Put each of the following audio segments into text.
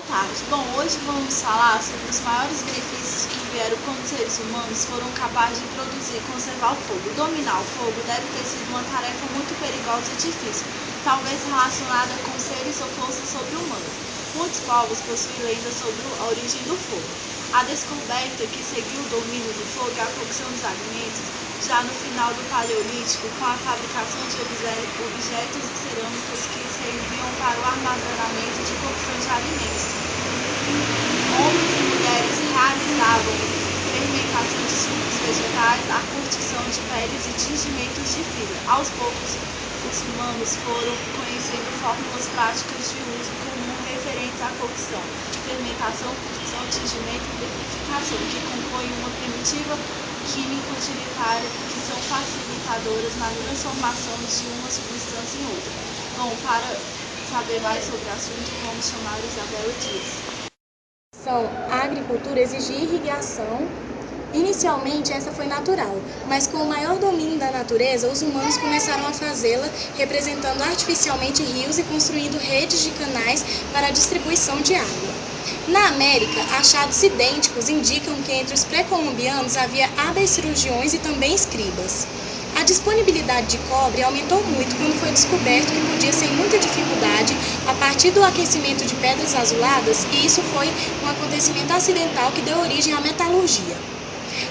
tarde. Bom, hoje vamos falar sobre os maiores benefícios que vieram quando os seres humanos foram capazes de produzir e conservar o fogo. Dominar o fogo deve ter sido uma tarefa muito perigosa e difícil, talvez relacionada com seres ou forças sobre-humanas. Muitos povos possuem lendas sobre a origem do fogo. A descoberta que seguiu o domínio do fogo e a cocção dos alimentos já no final do Paleolítico, com a fabricação de objetos e cerâmicas que serviam para o armazenamento de cocção de alimentos. Homens e mulheres realizavam fermentação de sucos vegetais, a curtição de peles e tingimentos de fibra. Aos poucos, os humanos foram conhecendo fórmulas práticas de uso comum referentes à cocção, fermentação, curtição, tingimento e liquificação, que compõem uma primitiva química utilitária que são facilitadoras na transformação de uma substância em outra. Bom, para saber mais sobre o assunto, vamos chamar Isabela Dias. A agricultura exigia irrigação. Inicialmente essa foi natural, mas com o maior domínio da natureza, os humanos começaram a fazê-la, representando artificialmente rios e construindo redes de canais para a distribuição de água. Na América, achados idênticos indicam que entre os pré-colombianos havia hábeis cirurgiões e também escribas. A disponibilidade de cobre aumentou muito quando foi descoberto que podia sem muita dificuldade a partir do aquecimento de pedras azuladas, e isso foi um acontecimento acidental que deu origem à metalurgia.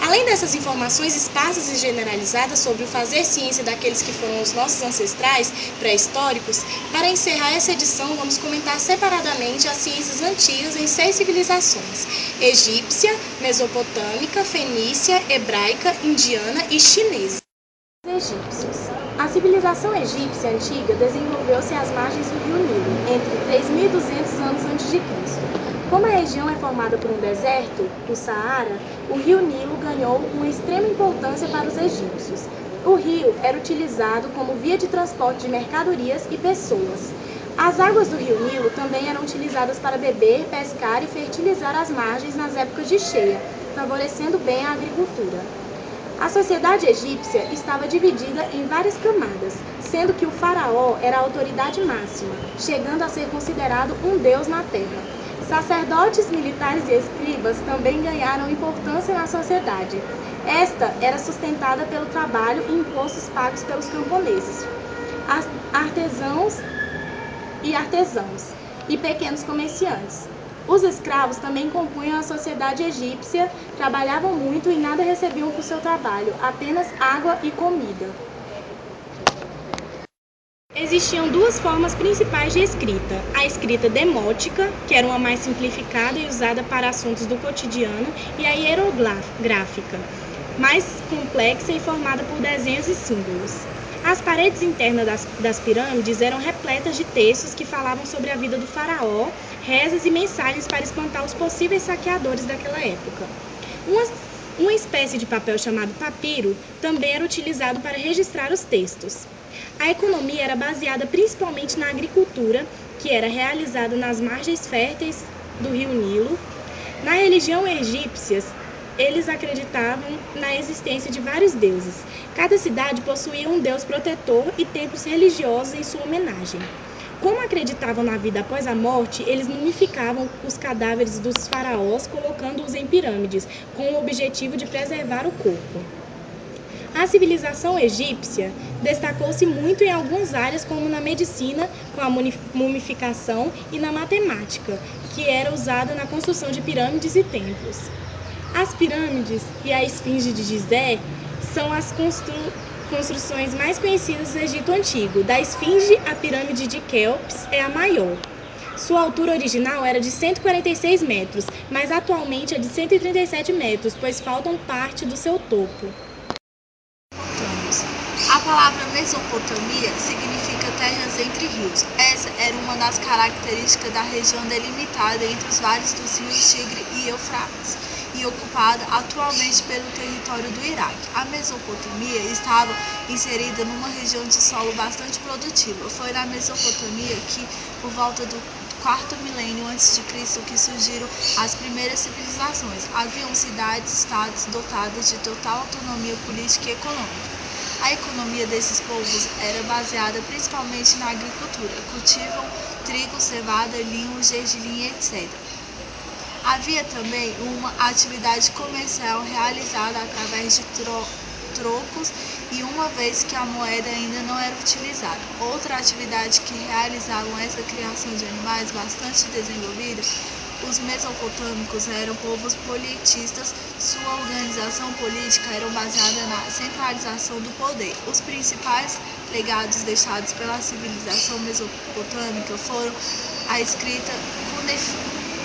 Além dessas informações esparsas e generalizadas sobre o fazer ciência daqueles que foram os nossos ancestrais pré-históricos, para encerrar essa edição vamos comentar separadamente as ciências antigas em 6 civilizações: egípcia, mesopotâmica, fenícia, hebraica, indiana e chinesa. Egípcios. A civilização egípcia antiga desenvolveu-se às margens do rio Nilo, entre 3.200 anos a.C. Como a região é formada por um deserto, o Saara, o rio Nilo ganhou uma extrema importância para os egípcios. O rio era utilizado como via de transporte de mercadorias e pessoas. As águas do rio Nilo também eram utilizadas para beber, pescar e fertilizar as margens nas épocas de cheia, favorecendo bem a agricultura. A sociedade egípcia estava dividida em várias camadas, sendo que o faraó era a autoridade máxima, chegando a ser considerado um deus na terra. Sacerdotes, militares e escribas também ganharam importância na sociedade. Esta era sustentada pelo trabalho e impostos pagos pelos camponeses, artesãos e pequenos comerciantes. Os escravos também compunham a sociedade egípcia, trabalhavam muito e nada recebiam por seu trabalho, apenas água e comida. Existiam duas formas principais de escrita: a escrita demótica, que era uma mais simplificada e usada para assuntos do cotidiano, e a hierográfica, mais complexa e formada por desenhos e símbolos. As paredes internas das pirâmides eram repletas de textos que falavam sobre a vida do faraó, rezas e mensagens para espantar os possíveis saqueadores daquela época. Uma espécie de papel chamado papiro também era utilizado para registrar os textos. A economia era baseada principalmente na agricultura, que era realizada nas margens férteis do rio Nilo. Na religião egípcia, eles acreditavam na existência de vários deuses. Cada cidade possuía um deus protetor e templos religiosos em sua homenagem. Como acreditavam na vida após a morte, eles mumificavam os cadáveres dos faraós, colocando-os em pirâmides, com o objetivo de preservar o corpo. A civilização egípcia destacou-se muito em algumas áreas, como na medicina, com a mumificação, e na matemática, que era usada na construção de pirâmides e templos. As pirâmides e a esfinge de Gizé são as construções mais conhecidas do Egito Antigo. Da esfinge, a pirâmide de Quéops é a maior. Sua altura original era de 146 metros, mas atualmente é de 137 metros, pois faltam parte do seu topo. A palavra Mesopotâmia significa terras entre rios. Essa era uma das características da região delimitada entre os vales dos rios Tigre e Eufrates e ocupada atualmente pelo território do Iraque. A Mesopotâmia estava inserida numa região de solo bastante produtiva. Foi na Mesopotâmia que, por volta do 4º milênio a.C., que surgiram as primeiras civilizações. Haviam cidades-estados dotadas de total autonomia política e econômica. A economia desses povos era baseada principalmente na agricultura. Cultivam trigo, cevada, linho, gergelim, etc. Havia também uma atividade comercial realizada através de trocos e uma vez que a moeda ainda não era utilizada. Outra atividade que realizavam essa criação de animais bastante desenvolvida, os mesopotâmicos eram povos politistas, sua organização política era baseada na centralização do poder. Os principais legados deixados pela civilização mesopotâmica foram a escrita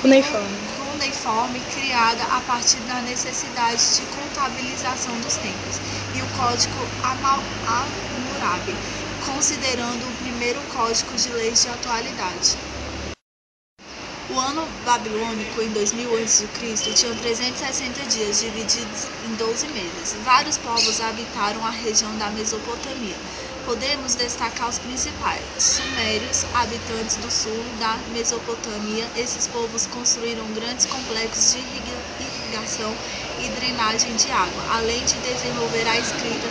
cuneiforme, criada a partir da necessidade de contabilização dos tempos, e o Código Hammurabi, considerando o primeiro código de leis de atualidade. O ano babilônico, em 2000 a.C., tinha 360 dias, divididos em 12 meses. Vários povos habitaram a região da Mesopotâmia. Podemos destacar os principais: sumérios, habitantes do sul da Mesopotâmia. Esses povos construíram grandes complexos de irrigação e drenagem de água, além de desenvolver a escrita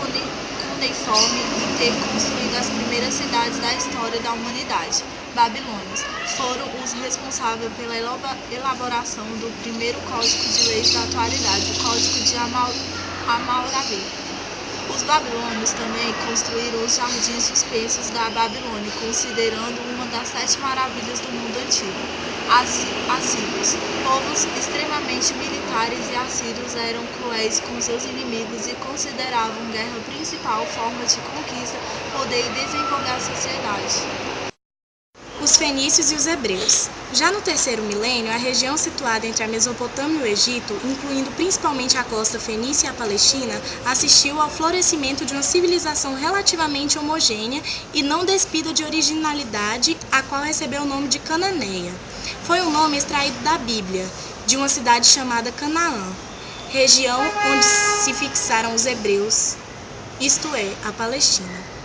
cuneiforme e ter construído as primeiras cidades da história da humanidade. Babilônios foram os responsáveis pela elaboração do primeiro código de leis da atualidade, o Código de Hammurabi. Os babilônios também construíram os jardins suspensos da Babilônia, considerando uma das 7 maravilhas do mundo antigo. Assírios, povos extremamente militares, e assírios eram cruéis com seus inimigos e consideravam guerra principal forma de conquista, poder e desenvolver a sociedade. Os fenícios e os hebreus. Já no terceiro milênio, a região situada entre a Mesopotâmia e o Egito, incluindo principalmente a costa fenícia e a Palestina, assistiu ao florescimento de uma civilização relativamente homogênea e não despida de originalidade, a qual recebeu o nome de Cananeia. Foi um nome extraído da Bíblia, de uma cidade chamada Canaã, região onde se fixaram os hebreus, isto é, a Palestina.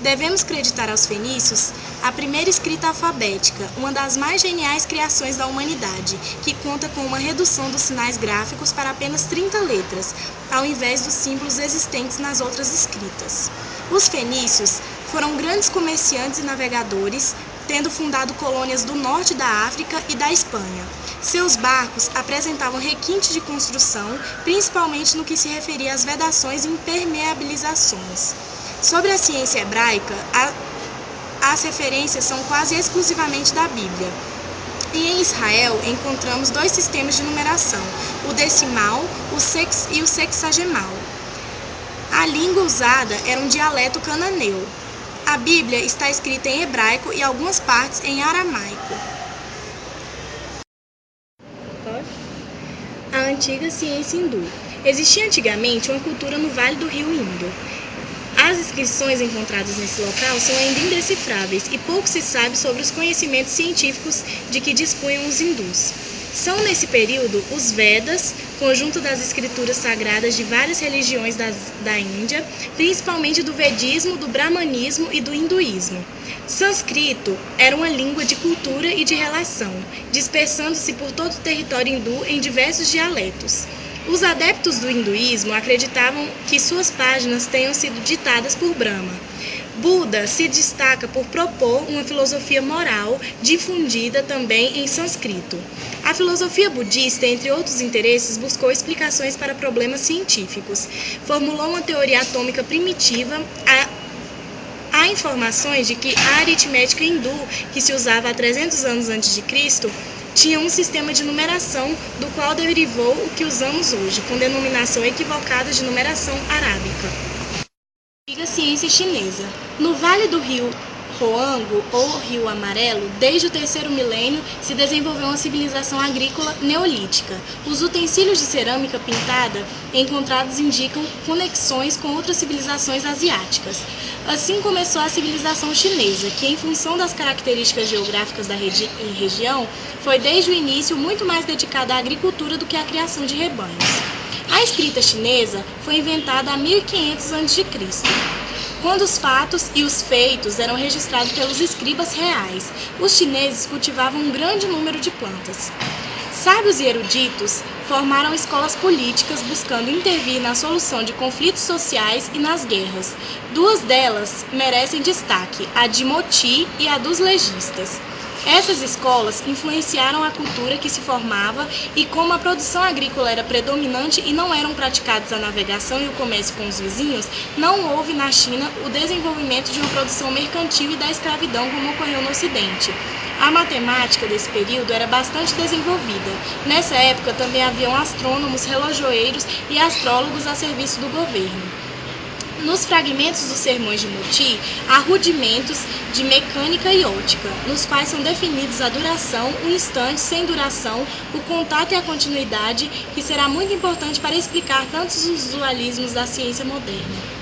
Devemos creditar aos fenícios a primeira escrita alfabética, uma das mais geniais criações da humanidade, que conta com uma redução dos sinais gráficos para apenas 30 letras, ao invés dos símbolos existentes nas outras escritas. Os fenícios foram grandes comerciantes e navegadores, tendo fundado colônias do norte da África e da Espanha. Seus barcos apresentavam requinte de construção, principalmente no que se referia às vedações e impermeabilizações. Sobre a ciência hebraica, as referências são quase exclusivamente da Bíblia. E em Israel encontramos 2 sistemas de numeração, o decimal e o sexagemal. A língua usada era um dialeto cananeu. A Bíblia está escrita em hebraico e algumas partes em aramaico. A antiga ciência hindu. Existia antigamente uma cultura no Vale do Rio Indo. As inscrições encontradas nesse local são ainda indecifráveis e pouco se sabe sobre os conhecimentos científicos de que dispunham os hindus. São nesse período os Vedas, conjunto das escrituras sagradas de várias religiões da Índia, principalmente do Vedismo, do Brahmanismo e do Hinduísmo. Sânscrito era uma língua de cultura e de relação, dispersando-se por todo o território hindu em diversos dialetos. Os adeptos do hinduísmo acreditavam que suas páginas tenham sido ditadas por Brahma. Buda se destaca por propor uma filosofia moral difundida também em sânscrito. A filosofia budista, entre outros interesses, buscou explicações para problemas científicos. Formulou uma teoria atômica primitiva. Há informações de que a aritmética hindu, que se usava há 300 anos antes de Cristo, tinha um sistema de numeração do qual derivou o que usamos hoje, com denominação equivocada de numeração arábica. Antiga ciência chinesa. No Vale do Rio Huanghe, ou Rio Amarelo, desde o terceiro milênio se desenvolveu uma civilização agrícola neolítica. Os utensílios de cerâmica pintada encontrados indicam conexões com outras civilizações asiáticas. Assim começou a civilização chinesa, que, em função das características geográficas da região, foi desde o início muito mais dedicada à agricultura do que à criação de rebanhos. A escrita chinesa foi inventada há 1500 a.C., quando os fatos e os feitos eram registrados pelos escribas reais. Os chineses cultivavam um grande número de plantas. sábios e eruditos formaram escolas políticas buscando intervir na solução de conflitos sociais e nas guerras. Duas delas merecem destaque, a de Moti e a dos legistas. Essas escolas influenciaram a cultura que se formava e como a produção agrícola era predominante e não eram praticados a navegação e o comércio com os vizinhos, não houve na China o desenvolvimento de uma produção mercantil e da escravidão como ocorreu no Ocidente. A matemática desse período era bastante desenvolvida. Nessa época também haviam astrônomos, relojoeiros e astrólogos a serviço do governo. Nos fragmentos dos sermões de Moti, há rudimentos de mecânica e óptica, nos quais são definidos a duração, o instante sem duração, o contato e a continuidade, que será muito importante para explicar tantos os dualismos da ciência moderna.